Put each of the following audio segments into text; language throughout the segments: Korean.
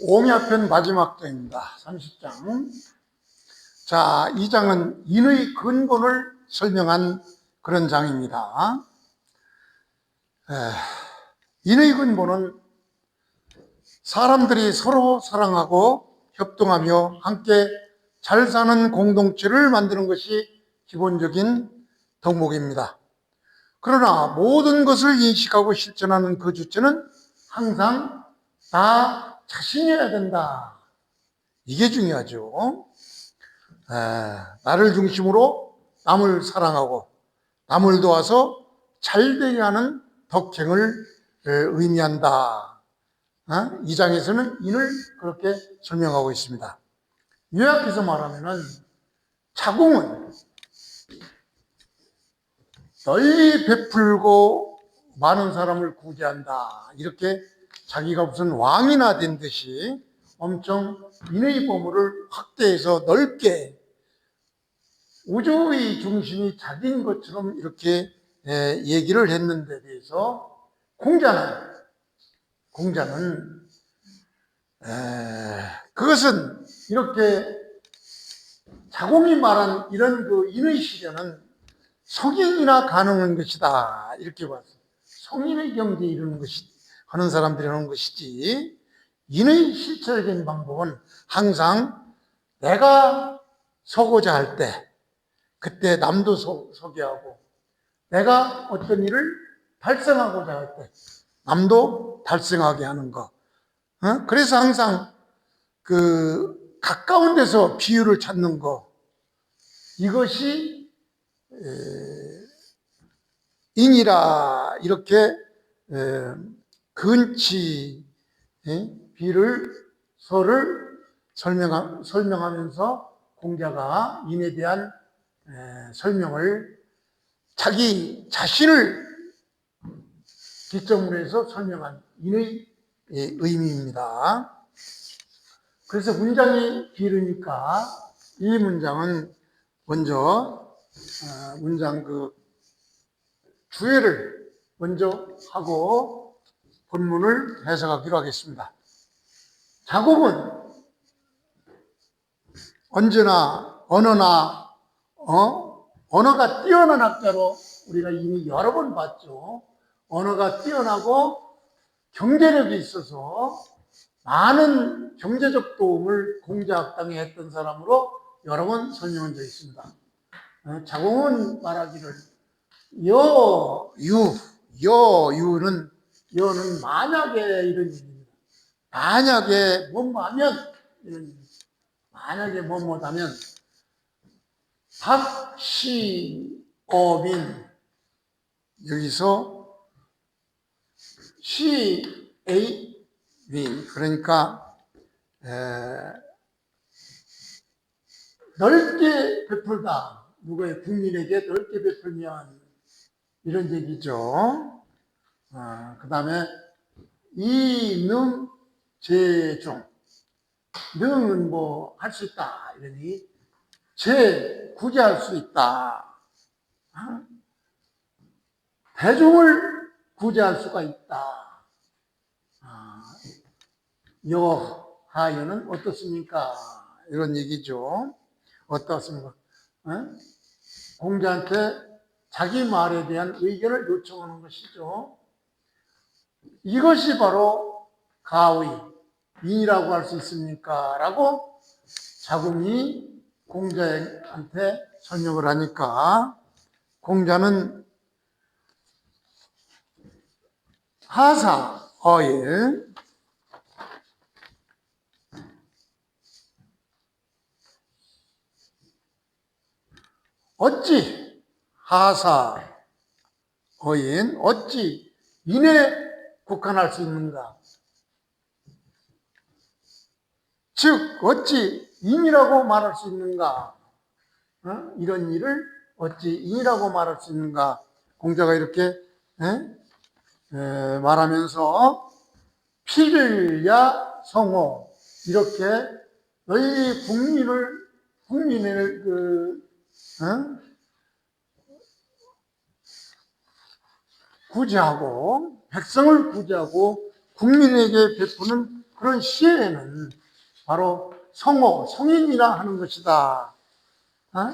옹야편 마지막 장입니다. 30장. 자, 이 장은 인의 근본을 설명한 그런 장입니다. 인의 근본은 사람들이 서로 사랑하고 협동하며 함께 잘 사는 공동체를 만드는 것이 기본적인 덕목입니다. 그러나 모든 것을 인식하고 실천하는 그 주체는 항상 나 자신이어야 된다. 이게 중요하죠. 나를 중심으로 남을 사랑하고 남을 도와서 잘되게 하는 덕행을 의미한다. 이 장에서는 인을 그렇게 설명하고 있습니다. 요약해서 말하면은 자궁은 널리 베풀고 많은 사람을 구제한다. 이렇게 자기가 무슨 왕이나 된 듯이 엄청 인의 보물을 확대해서 넓게 우주의 중심이 자기인 것처럼 이렇게 얘기를 했는데 대해서 공자는 그것은 이렇게 자공이 말한 이런 그 인의 시련은 성인이나 가능한 것이다. 이렇게 봤어요. 성인의 경지에 이르는 것이, 하는 사람들이 하는 것이지, 인의 실체적인 방법은 항상 내가 서고자 할 때, 그때 남도 서게 하고, 내가 어떤 일을 달성하고자 할 때, 남도 달성하게 하는 거. 그래서 항상 그 가까운 데서 비유를 찾는 거, 이것이 인이라 이렇게 근치 비를 서를 설명하면서 공자가 인에 대한 설명을 자기 자신을 기점으로 해서 설명한 인의 의미입니다. 그래서 문장이 길으니까 이 문장은 먼저 문장 그 주해를 먼저 하고 본문을 해석하기로 하겠습니다. 작업은 언제나 언어가 뛰어난 학자로 우리가 이미 여러 번 봤죠. 언어가 뛰어나고 경제력이 있어서 많은 경제적 도움을 공자학당에 했던 사람으로 여러 번 설명한 적이 있습니다. 자공은 말하기를 여는 만약에 이런 얘기입니다. 만약에 뭐하면 이런 얘기입니다. 만약에 뭐하면 박시어민 여기서 시에민 그러니까 넓게 베풀다. 누구의 국민에게 넓게 베풀면 이런 얘기죠. 그 다음에 이능제종 능은 뭐 할 수 있다 이러니 구제할 수 있다. 대중을 구제할 수가 있다. 여하여는 어떻습니까? 이런 얘기죠. 어떻습니까? 공자한테 자기 말에 대한 의견을 요청하는 것이죠. 이것이 바로 가의, 인이라고 할 수 있습니까? 라고 자궁이 공자한테 설명을 하니까 공자는 하사어에 어찌 하사어인 어찌 인에 국한할 수 있는가? 즉 어찌 인이라고 말할 수 있는가? 이런 일을 어찌 인이라고 말할 수 있는가? 공자가 이렇게 말하면서 필야 성호 이렇게 너희 국민을 구제하고 백성을 구제하고 국민에게 베푸는 그런 시에는 바로 성호, 성인이라 하는 것이다.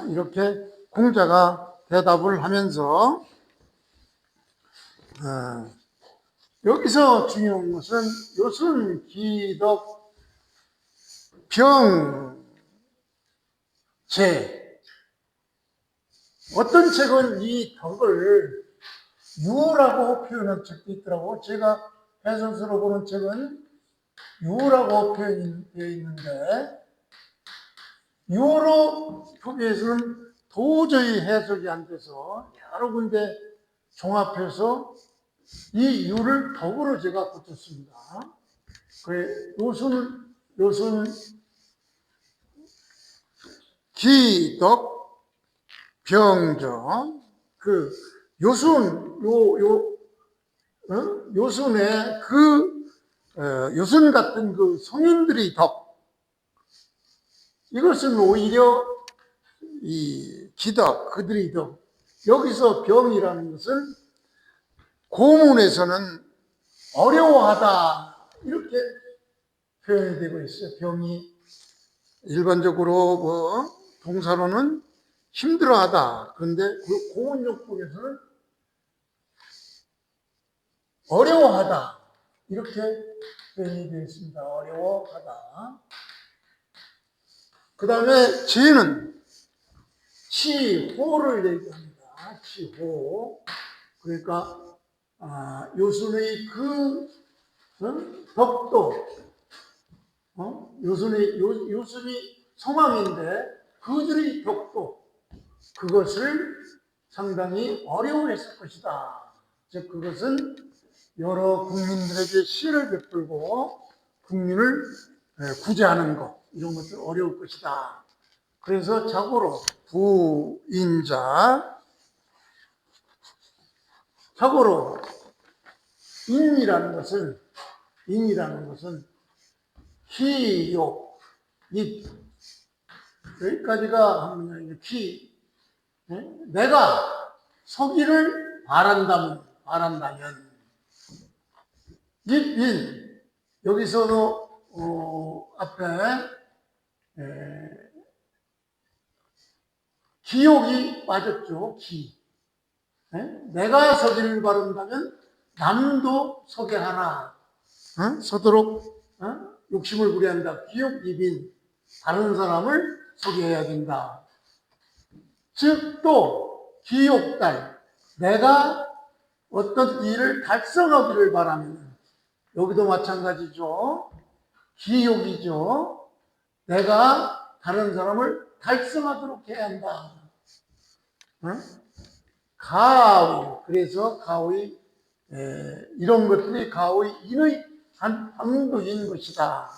이렇게 공자가 대답을 하면서 여기서 중요한 것은 요순, 기덕, 병, 재. 어떤 책은 이 덕을 유라고 표현한 책도 있더라고. 제가 해설서로 보는 책은 유라고 표현되어 있는데 유로 표기해서는 도저히 해석이 안 돼서 여러 군데 종합해서 이 유를 덕으로 제가 붙였습니다. 그래, 요순, 기덕, 병정, 그 요순의 요순 같은 그 성인들의 덕, 이것은 오히려 이 기덕, 그들의 덕. 여기서 병이라는 것은 고문에서는 어려워하다 이렇게 표현이 되고 있어요. 병이 일반적으로 동사로는 힘들어하다. 그런데 그 고문용법에서는 어려워하다 이렇게 표현이 되어 있습니다. 어려워하다. 그 다음에 재는 치호를 얘기합니다. 치호. 그러니까 요순의 그 덕도, 요순이 성왕인데 그들의 덕도, 그것을 상당히 어려워했을 것이다. 즉 그것은 여러 국민들에게 시를 베풀고 국민을 구제하는 것, 이런 것들 어려울 것이다. 그래서 자고로 부인자, 자고로 인이라는 것은 희욕, 여기까지가 희, 내가 서기를 바란다면 입인, 여기서도 앞에 기욕이 빠졌죠. 기. 내가 서기를 바른다면 남도 서게 하라. 서도록 욕심을 부려한다. 기욕, 입인, 다른 사람을 서게해야 된다. 즉 또 기욕달, 내가 어떤 일을 달성하기를 바라면, 여기도 마찬가지죠. 기욕이죠. 내가 다른 사람을 달성하도록 해야 한다. 가의, 그래서 가의, 이런 것들이 가의 인의 한 방도인 것이다.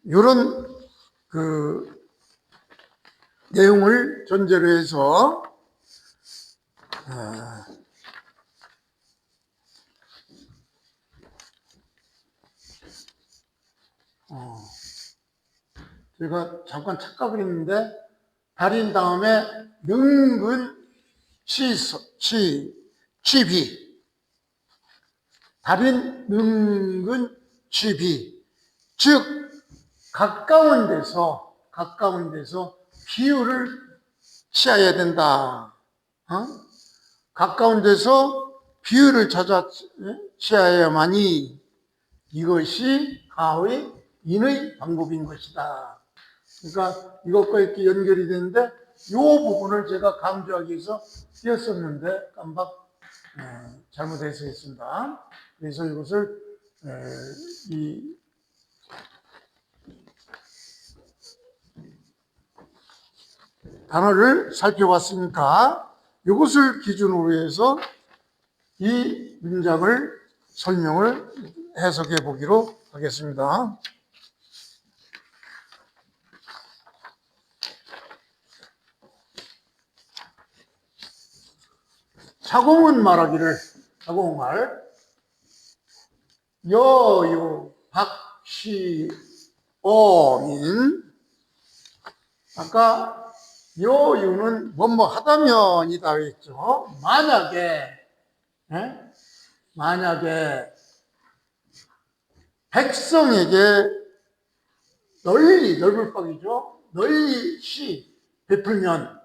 이런 내용을 전제로 해서 제가 잠깐 착각을 했는데 달인 다음에 능근 취비, 달인 능근 취비, 즉 가까운 데서 비유를 취해야 된다. 가까운 데서 비유를 찾아 취해야만이 이것이 가의 인의 방법인 것이다. 그러니까 이것과 이렇게 연결이 되는데 이 부분을 제가 강조하기 위해서 띄었었는데 깜박 잘못 해석했습니다. 그래서 이것을 이 단어를 살펴봤으니까 이것을 기준으로 해서 이 문장을 설명을 해석해 보기로 하겠습니다. 차공은 말하기를, 차공말 여유 박시 어민, 아까 여유는 뭐뭐 하다면이다 했죠. 만약에 백성에게 널리, 넓을박이죠. 널리 시 베풀면,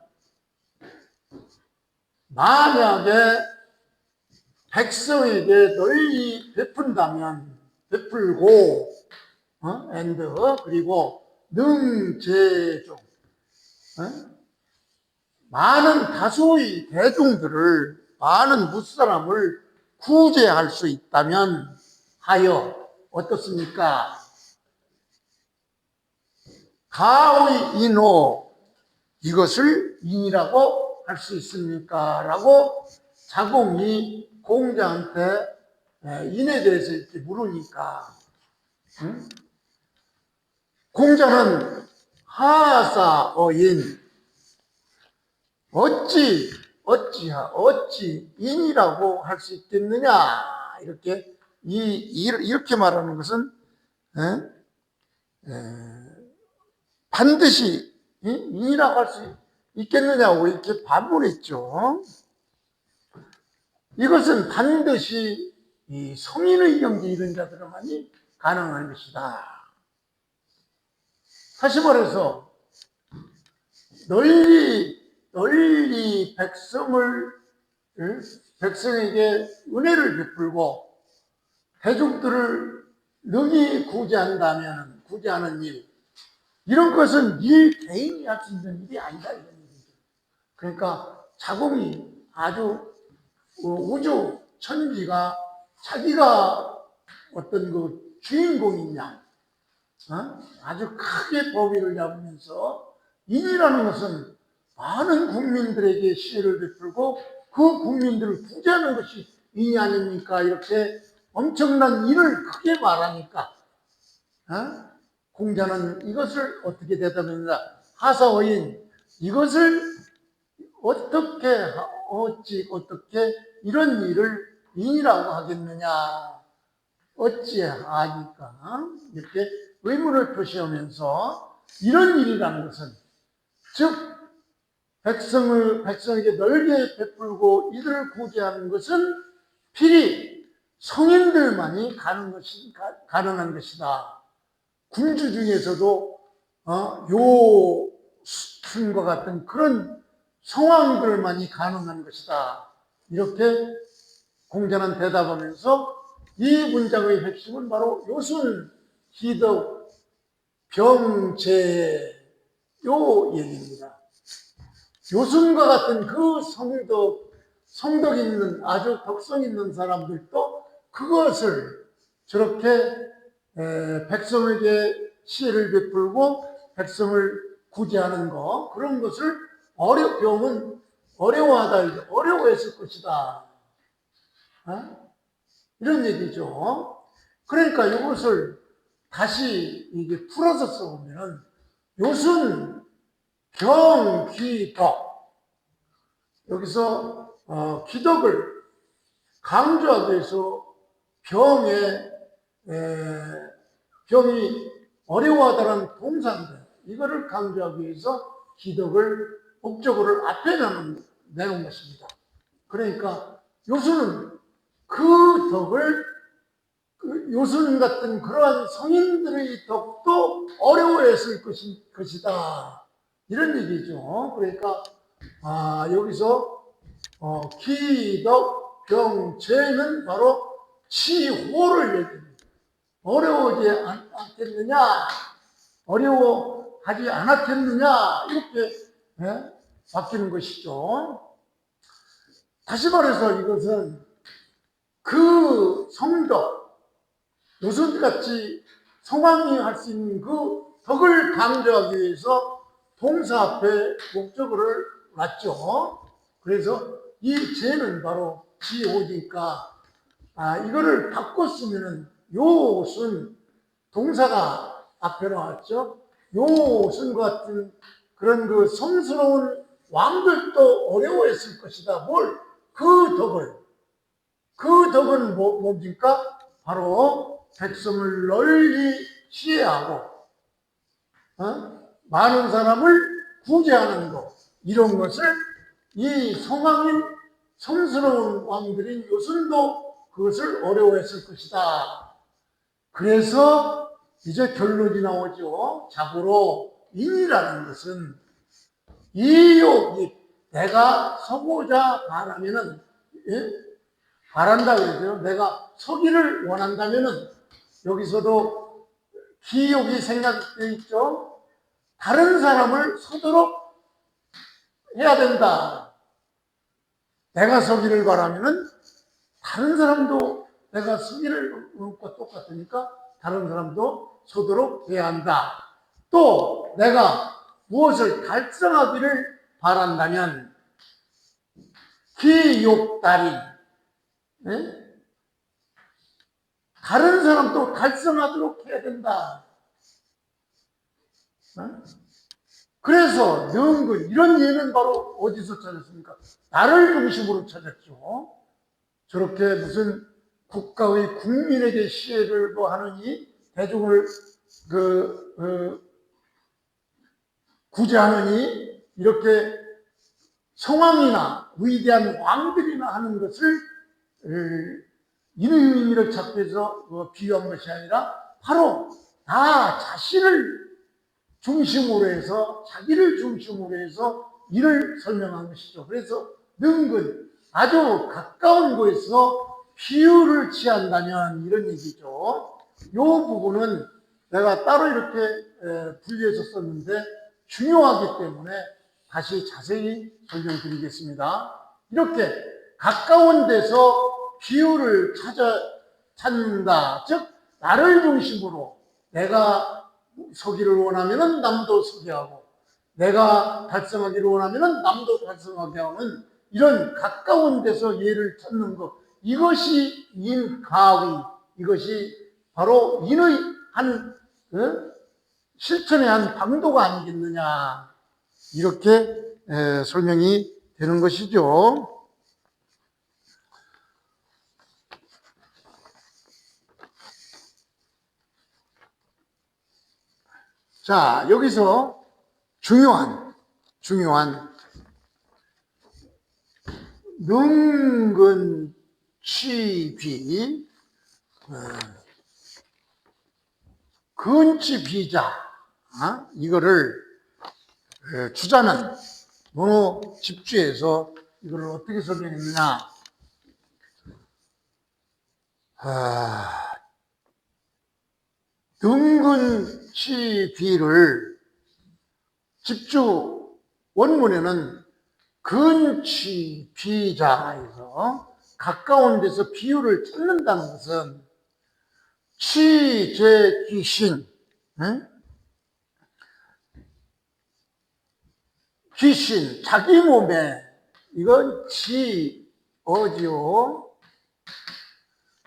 만약에 백성에게 널리 베푼다면, 베풀고, and, 그리고 능제종, 많은 다수의 대중들을, 많은 무사람을 구제할 수 있다면 하여 어떻습니까? 가의 인호, 이것을 인이라고 할 수 있습니까? 라고 자공이 공자한테 인에 대해서 이렇게 물으니까, 공자는 하사어인, 어찌 인이라고 할 수 있겠느냐, 이렇게 말하는 것은 반드시 인이라고 할 수 있겠느냐고 이렇게 반문했죠. 이것은 반드시 이 성인의 경지 이런 자들만이 가능한 것이다. 다시 말해서 널리 백성에게 은혜를 베풀고 대중들을 능히 구제하는 일, 이런 것은 개인이 할 수 있는 일이 아니다, 이런 얘기죠. 그러니까 자공이 아주 우주 천지가 자기가 어떤 그 주인공이냐, 아주 크게 법위를 잡으면서 인이라는 것은 많은 국민들에게 시혜를 베풀고 그 국민들을 구제하는 것이 인이 아닙니까? 이렇게 엄청난 일을 크게 말하니까 공자는 이것을 어떻게 대답했느냐? 하사어인, 이것을 어떻게 이런 일을 인이라고 하겠느냐? 어찌하니까? 이렇게 의문을 표시하면서 이런 일이라는 것은, 즉 백성에게 넓게 베풀고 이들을 구제하는 것은 필히 성인들만이 가능한 것이다. 군주 중에서도 요순과 같은 그런 성왕들만이 가능한 것이다. 이렇게 공자는 대답하면서 이 문장의 핵심은 바로 요순, 희덕, 병제, 요 얘기입니다. 요순과 같은 그 성덕 있는, 아주 덕성 있는 사람들도 그것을 저렇게 백성에게 시혜를 베풀고 백성을 구제하는 것, 그런 것을 병은 어려워하다, 어려워했을 것이다. 이런 얘기죠. 그러니까 이것을 다시 이게 풀어서 써보면, 요순, 병, 기, 덕. 여기서 기덕을 강조하기 위해서 병이 어려워하다는 동사인데, 이거를 강조하기 위해서 기덕을 목적어를 앞에 내놓은 것입니다. 그러니까 요순은 그 덕을, 요순 같은 그러한 성인들의 덕도 어려워했을 것이다. 이런 얘기죠. 그러니까 여기서 기덕, 병, 죄는 바로 치호를 얘기합니다. 어려워하지 않겠느냐, 어려워하지 않았겠느냐, 이렇게 바뀌는 것이죠. 다시 말해서 이것은 그 성덕, 요순같이 성왕이 할 수 있는 그 덕을 강조하기 위해서 동사 앞에 목적어를 놨죠. 그래서 이 죄는 바로 지오니까 이거를 바꿔 쓰면은 요순, 동사가 앞에 나왔죠. 요순 같은 그런 그 성스러운 왕들도 어려워했을 것이다. 그 덕은 뭡니까? 바로 백성을 널리 시해하고 많은 사람을 구제하는 것, 이런 것을 이 성왕인 성스러운 왕들인 요순도 그것을 어려워했을 것이다. 그래서 이제 결론이 나오죠. 자고로 인이라는 것은 이욕이 내가 서고자 바라면은, 예? 바란다 그러죠. 내가 서기를 원한다면은 여기서도 기욕이 생각되어 있죠. 다른 사람을 서도록 해야 된다. 내가 서기를 바라면은 다른 사람도 내가 서기를 원하는 것과 똑같으니까 다른 사람도 서도록 해야 한다. 또 내가 무엇을 달성하기를 바란다면 기욕달인, 예? 다른 사람도 달성하도록 해야 된다. 그래서 능근 이런 예는 바로 어디서 찾았습니까? 나를 중심으로 찾았죠. 저렇게 무슨 국가의 국민에게 시혜를 뭐 하느니 대중을 구제하느니 이렇게 성왕이나 위대한 왕들이나 하는 것을 인의 의미를 찾기 위해서 비유한 것이 아니라 바로 나 자신을 중심으로 해서 자기를 중심으로 해서 이를 설명한 것이죠. 그래서 능근 아주 가까운 곳에서 비유를 취한다면 이런 얘기죠. 이 부분은 내가 따로 이렇게 분리해서 썼는데 중요하기 때문에 다시 자세히 설명드리겠습니다. 이렇게 가까운 데서 비유를 찾는다. 즉 나를 중심으로 내가 서기를 원하면은 남도 서게 하고 내가 달성하기를 원하면은 남도 달성하게 하는 이런 가까운 데서 예를 찾는 것, 이것이 인가의, 이것이 바로 인의 한 실천의 한 방도가 아니겠느냐, 이렇게 설명이 되는 것이죠. 자, 여기서 중요한 능근취비, 근취비자, 이거를 주자는 논어 집주에서 이걸 어떻게 설명했느냐. 능근취비를 집주 원문에는 근취비자에서 가까운 데서 비유를 찾는다는 것은 취재귀신, 귀신, 자기 몸에, 이건 어지요.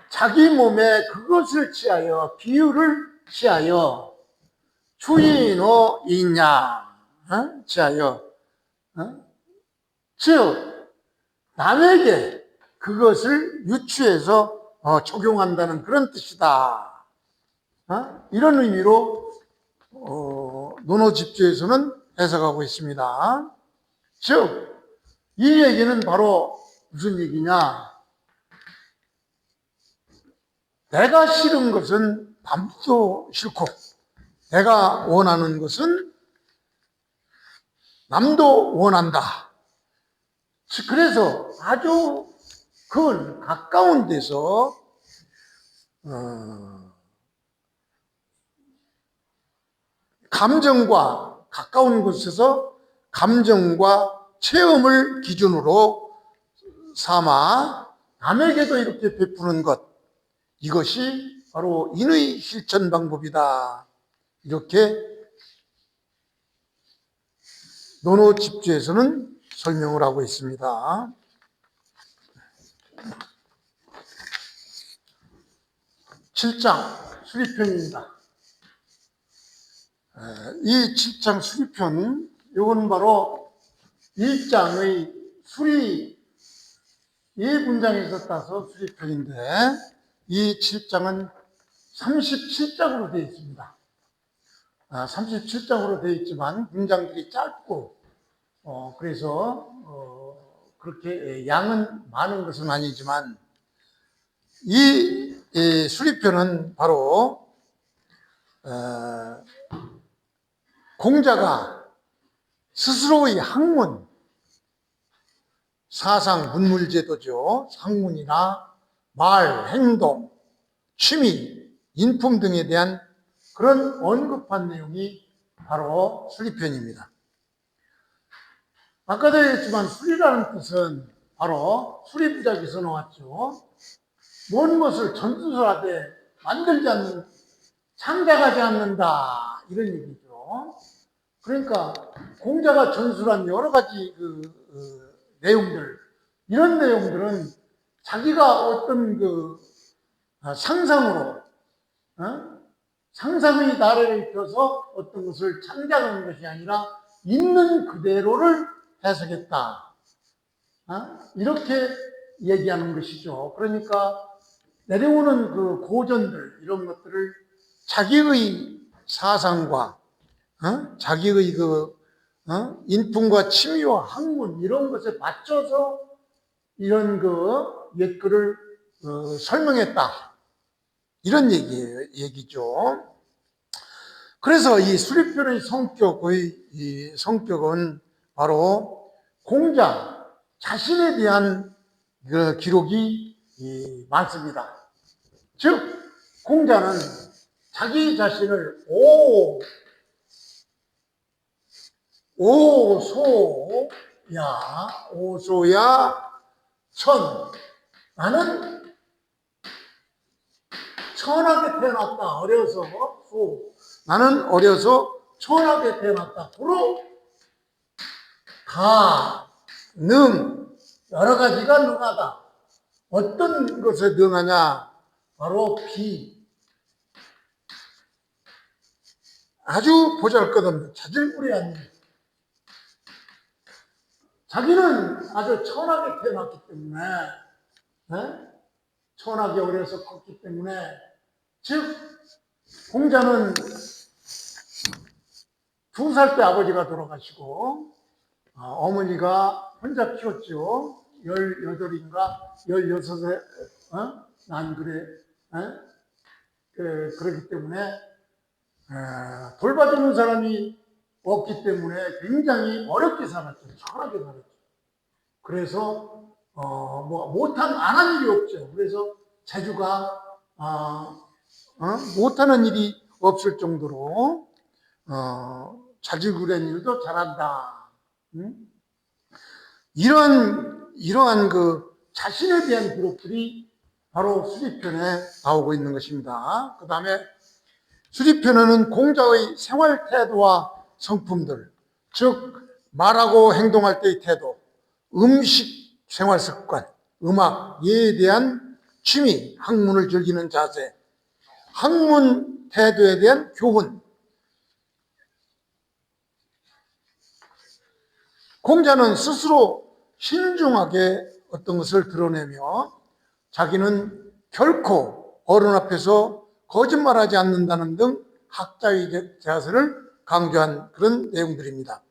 자기 몸에 그것을 취하여, 비유를 취하여, 추인어 있냐, 취하여, 즉 남에게 그것을 유추해서 적용한다는 그런 뜻이다. 이런 의미로 논어집주에서는 해석하고 있습니다. 즉 이 얘기는 바로 무슨 얘기냐? 내가 싫은 것은 남도 싫고 내가 원하는 것은 남도 원한다. 그래서 아주 가까운 데서 감정과 가까운 곳에서 감정과 체험을 기준으로 삼아 남에게도 이렇게 베푸는 것, 이것이 바로 인의 실천 방법이다. 이렇게 논어집주에서는 설명을 하고 있습니다. 7장 수리편입니다. 이 7장 수리편, 이건 바로 1장의 수리, 이 문장에서 따서 수리편인데 이 7장은 37장으로 되어 있습니다. 37장으로 되어 있지만 문장들이 짧고 그래서 그렇게 양은 많은 것은 아니지만 이 이 수리편은 바로 어, 공자가 스스로의 학문, 사상, 문물제도죠. 학문이나 말, 행동, 취미, 인품 등에 대한 그런 언급한 내용이 바로 수리편입니다. 아까도 얘기했지만 수리라는 뜻은 바로 수리부작에서 나왔죠. 먼 것을 전수하되 만들지 않는, 창작하지 않는다, 이런 얘기죠. 그러니까 공자가 전술한 여러 가지 내용들, 이런 내용들은 자기가 어떤 상상으로, 상상의 나래를 펴서 어떤 것을 창작하는 것이 아니라 있는 그대로를 해석했다, 이렇게 얘기하는 것이죠. 그러니까 내려오는 그 고전들, 이런 것들을 자기의 사상과 자기의 인품과 취미와 학문, 이런 것에 맞춰서 이런 옛글을 설명했다, 이런 얘기죠. 그래서 이 수리편의 이 성격은 바로 공자 자신에 대한 기록이 많습니다. 즉, 공자는 자기 자신을 오소야 천, 나는 천하게 태어났다. 어려서 나는 어려서 천하게 태어났다. 고로 여러 가지가 능하다. 어떤 것에 능하냐? 바로 아주 보잘것없는 자질구레한 일. 자기는 아주 천하게 태어났기 때문에, 천하게 어려서 컸기 때문에, 즉 공자는 2살 때 아버지가 돌아가시고 어머니가 혼자 키웠죠. 18인가 16에 난 그래. 그렇기 때문에 돌봐주는 사람이 없기 때문에 굉장히 어렵게 살았죠. 천하게 살았죠. 그래서 안 한 일이 없죠. 그래서 재주가 못하는 일이 없을 정도로 자질구레한 일도 잘한다. 이러한 자신에 대한 기록들이 바로 수리편에 나오고 있는 것입니다. 그 다음에 수리편에는 공자의 생활 태도와 성품들, 즉 말하고 행동할 때의 태도, 음식 생활 습관, 음악, 예에 대한 취미, 학문을 즐기는 자세, 학문 태도에 대한 교훈. 공자는 스스로 신중하게 어떤 것을 드러내며 자기는 결코 어른 앞에서 거짓말하지 않는다는 등 학자의 자세를 강조한 그런 내용들입니다.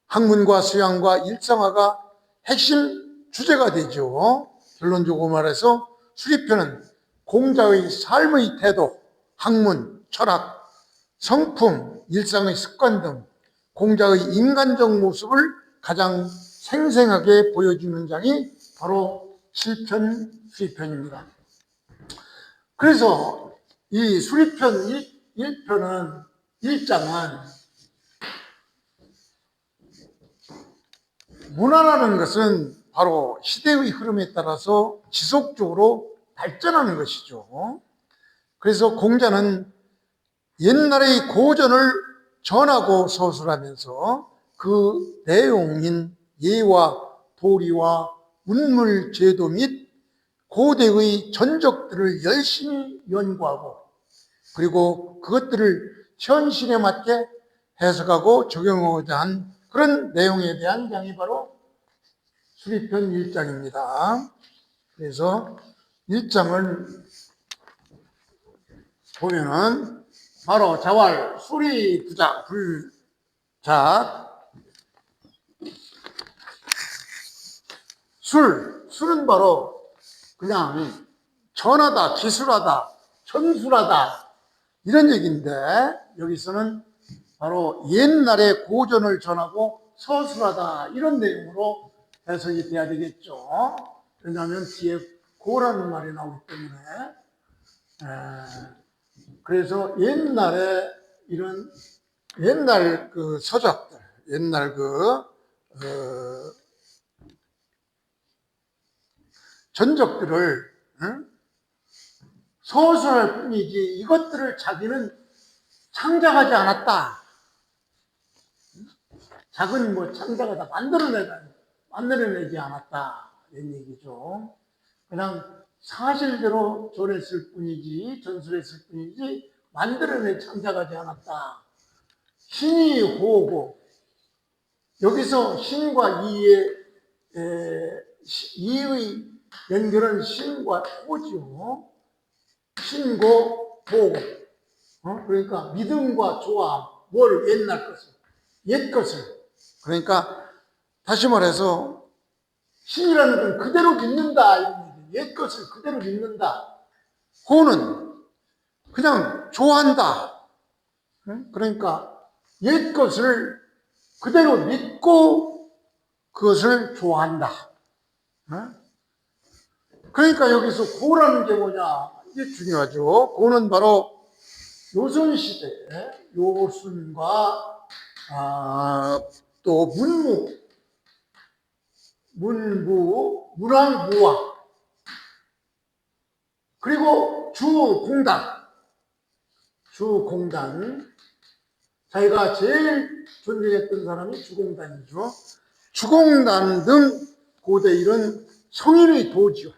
학문과 수양과 일상화가 핵심 주제가 되죠. 결론적으로 말해서 수리편은 공자의 삶의 태도, 학문, 철학, 성품, 일상의 습관 등 공자의 인간적 모습을 가장 생생하게 보여주는 장이 바로 7편 수리편입니다. 그래서 이 수리편 1편은 1장은 문화라는 것은 바로 시대의 흐름에 따라서 지속적으로 발전하는 것이죠. 그래서 공자는 옛날의 고전을 전하고 서술하면서 그 내용인 예와 도리와 문물 제도 및 고대의 전적들을 열심히 연구하고 그리고 그것들을 현실에 맞게 해석하고 적용하고자 한 그런 내용에 대한 장이 바로 수리편 1장입니다. 그래서 1장을 보면은 바로 자왈, 수리, 부작, 불작. 술은 바로 그냥 전하다, 기술하다, 전술하다 이런 얘기인데 여기서는 바로 옛날의 고전을 전하고 서술하다 이런 내용으로 해석이 돼야 되겠죠. 왜냐하면 뒤에 고라는 말이 나오기 때문에. 그래서 옛날에 이런 옛날 그 서적들, 옛날 전적들을 서술할 뿐이지 이것들을 자기는 창작하지 않았다. 작은 뭐 창작하다 만들어내지 않았다. 이런 얘기죠. 그냥 사실대로 전했을 뿐이지, 전술했을 뿐이지, 창작하지 않았다. 신이 호고, 여기서 신과 이의 연결은 신과 호죠. 신고, 호. 그러니까 믿음과 조합, 옛날 것을, 옛 것을. 그러니까 다시 말해서 신이라는 건 그대로 믿는다. 옛 것을 그대로 믿는다. 호는 그냥 좋아한다. 그러니까 옛 것을 그대로 믿고 그것을 좋아한다. 그러니까 여기서 고라는 게 뭐냐? 이게 중요하죠. 고는 바로 요순시대, 요순과 또 문왕무왕, 그리고 주공단. 자기가 제일 존경했던 사람이 주공단이죠. 주공단 등 고대 이런 성인의 도지요.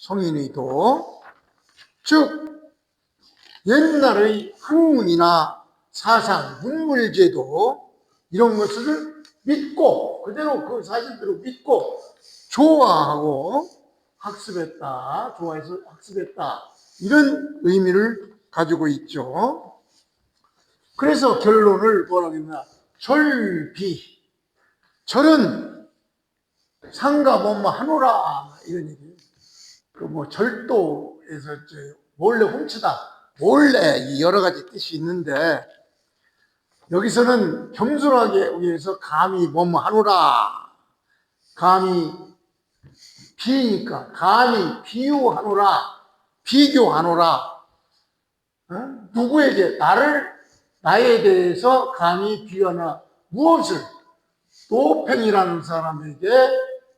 성인의 도. 즉, 옛날의 학문이나 사상, 문물제도 이런 것을 믿고, 그대로 그 사실대로 믿고, 좋아하고 학습했다. 좋아해서 학습했다. 이런 의미를 가지고 있죠. 그래서 결론을 뭐라고 했나? 절비. 절은 상가 하노라. 이런 얘기. 절도에서 몰래 훔치다. 몰래 여러 가지 뜻이 있는데, 여기서는 겸손하게 위해서 감히 하노라. 감히 비니까, 감히 비유하노라. 비교하노라. 누구에게? 나에 대해서 감히 비유하나. 무엇을? 노팽이라는 사람에게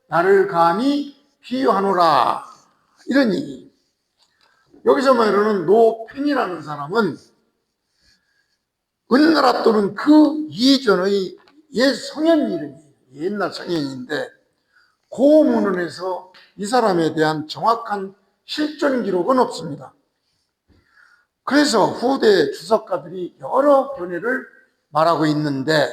나를 감히 비유하노라. 이런 얘기. 여기서 말하는 노팽이라는 사람은 은나라 또는 그 이전의 옛 성현 이름이에요. 옛날 성현인데 고문헌에서 이 사람에 대한 정확한 실존 기록은 없습니다. 그래서 후대 주석가들이 여러 견해를 말하고 있는데,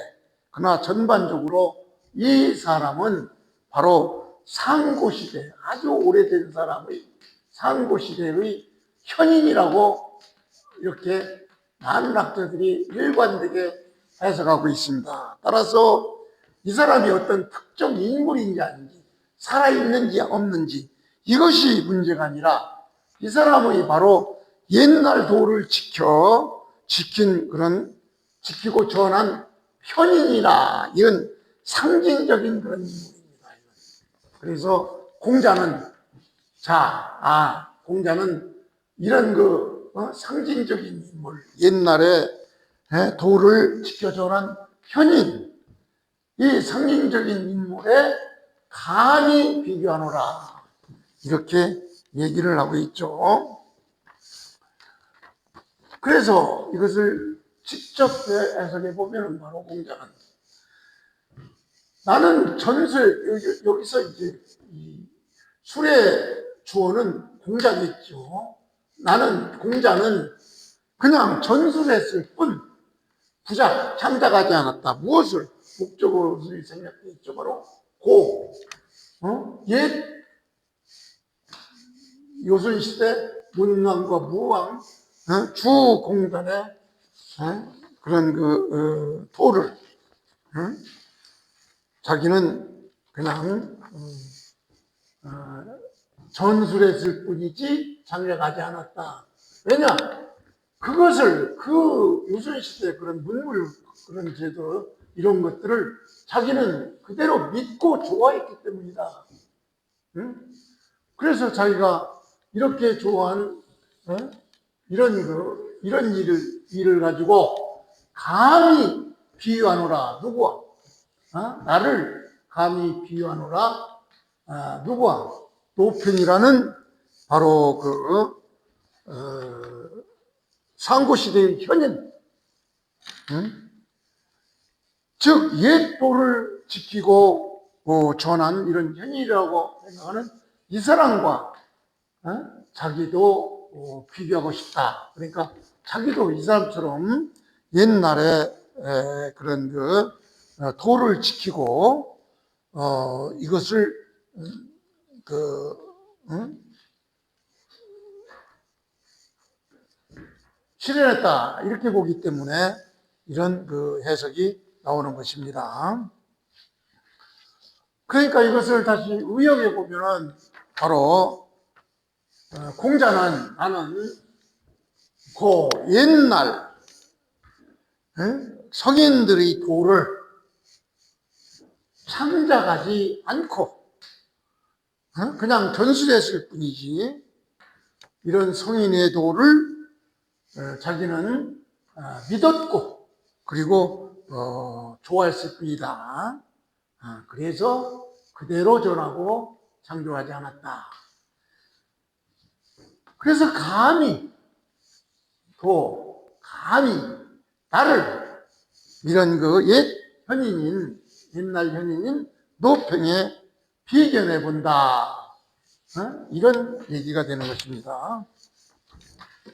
그러나 전반적으로 이 사람은 바로 상고시대, 아주 오래된 사람의 상고시대의 현인이라고 이렇게 많은 학자들이 일관되게 해석하고 있습니다. 따라서 이 사람이 어떤 특정 인물인지 아닌지, 살아있는지 없는지 이것이 문제가 아니라 이 사람의 바로 옛날 도를 지키고 전한 현인이나 이런 상징적인 그런 인물입니다. 그래서 공자는 이런 상징적인 인물, 옛날에 도를 지켜전한 현인, 이 상징적인 인물에 감히 비교하노라. 이렇게 얘기를 하고 있죠. 그래서 이것을 직접 해석해 보면 바로 공자는 나는 여기서 이제 이 술의 주어는 공자겠죠. 공자는 그냥 전술했을 뿐 창작하지 않았다. 무엇을 목적으로 생각해 있죠? 바로 옛 요순시대 문왕과 무왕 주공단의 그런 도를 자기는 그냥 전술했을 뿐이지 장려하지 않았다. 왜냐? 그것을 그 유선시대 그런 문물 그런 제도 이런 것들을 자기는 그대로 믿고 좋아했기 때문이다. 응? 그래서 자기가 이렇게 좋아하는 이런 일을 가지고 감히 비유하노라. 누구와? 나를 감히 비유하노라. 누구와? 노편이라는 바로 상고시대의 현인, 즉 옛도를 지키고 전한 이런 현인이라고 생각하는 이 사람과 자기도 비교하고 싶다. 그러니까 자기도 이 사람처럼 옛날에 그런 도를 지키고 이것을 실현했다. 이렇게 보기 때문에 이런 해석이 나오는 것입니다. 그러니까 이것을 다시 의역해 보면은 바로 공자는 나는 그 옛날 성인들의 도를 창작하지 않고 그냥 전수했을 뿐이지 이런 성인의 도를 자기는 믿었고 그리고 좋아했을 뿐이다. 그래서 그대로 전하고 창조하지 않았다. 그래서 감히 나를 이런 옛날 현인인 노평에 비견해 본다. 이런 얘기가 되는 것입니다.